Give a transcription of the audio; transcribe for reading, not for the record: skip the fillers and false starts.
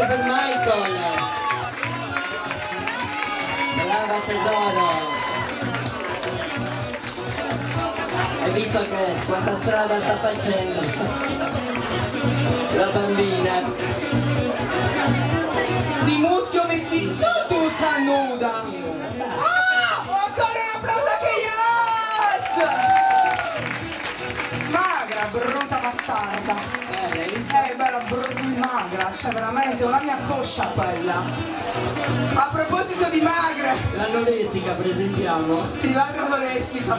applauso per Michael. Brava tesoro. Hai visto che quanta strada sta facendo la bambina? Di muschio vestito tutta nuda. Ah, ancora un applauso che yes! Magra, brutta bastarda. Bella, magra, cioè veramente una mia coscia quella. A proposito di magre. L'anoressica presentiamo. Sì, l'anoressica,